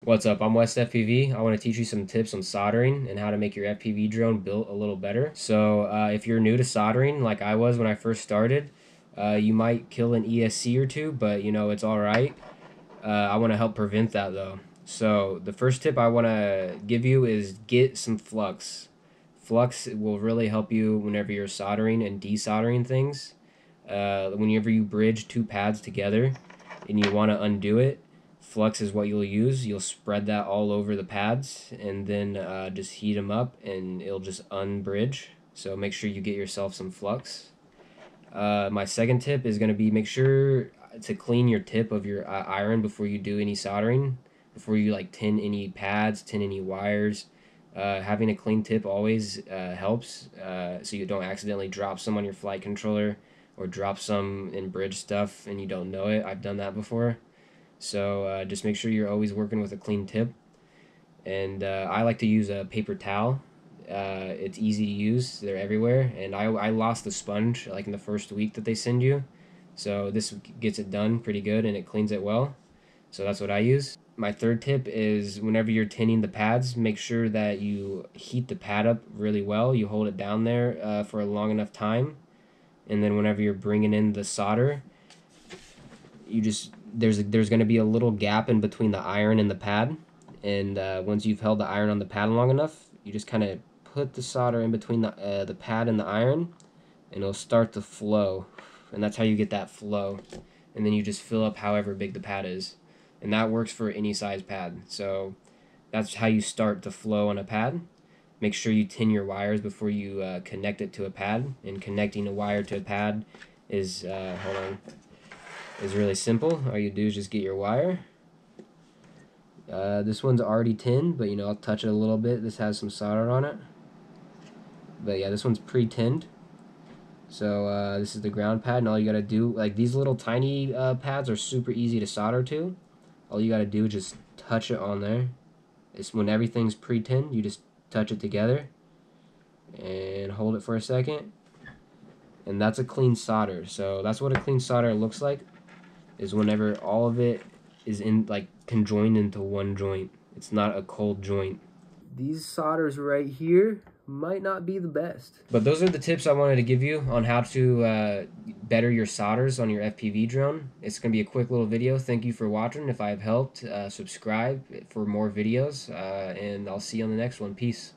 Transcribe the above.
What's up? I'm West FPV. I want to teach you some tips on soldering and how to make your FPV drone built a little better. So if you're new to soldering, like I was when I first started, you might kill an ESC or two, but you know, it's all right. I want to help prevent that though. So the first tip I want to give you is get some Flux. Flux will really help you whenever you're soldering and desoldering things. Whenever you bridge two pads together and you want to undo it, Flux is what you'll use. You'll spread that all over the pads and then just heat them up and it'll just unbridge. So make sure you get yourself some Flux. My second tip is going to be make sure to clean your tip of your iron before you do any soldering, before you like tin any pads, tin any wires. Having a clean tip always helps, so you don't accidentally drop some on your flight controller or drop some in bridge stuff and you don't know it. I've done that before. So just make sure you're always working with a clean tip. And I like to use a paper towel. It's easy to use. They're everywhere. And I lost the sponge like in the first week that they send you. So this gets it done pretty good and it cleans it well. So that's what I use. My third tip is whenever you're tinning the pads, make sure that you heat the pad up really well. You hold it down there for a long enough time. And then whenever you're bringing in the solder, you just there's going to be a little gap in between the iron and the pad, and once you've held the iron on the pad long enough, you just kind of put the solder in between the pad and the iron, and it'll start to flow, and that's how you get that flow. And then you just fill up however big the pad is, and that works for any size pad. So that's how you start the flow on a pad. Make sure you tin your wires before you connect it to a pad, and connecting a wire to a pad is hold on, is really simple. All you do is just get your wire. This one's already tinned, but you know, I'll touch it a little bit. This has some solder on it. But yeah, this one's pre-tinned. So this is the ground pad, and all you gotta do, like these little tiny pads are super easy to solder to. All you gotta do is just touch it on there. It's when everything's pre-tinned, you just touch it together and hold it for a second. And that's a clean solder. So that's what a clean solder looks like, is whenever all of it is in like conjoined into one joint. It's not a cold joint. These solders right here might not be the best. But those are the tips I wanted to give you on how to better your solders on your FPV drone. It's going to be a quick little video. Thank you for watching. If I've helped, subscribe for more videos, and I'll see you on the next one. Peace.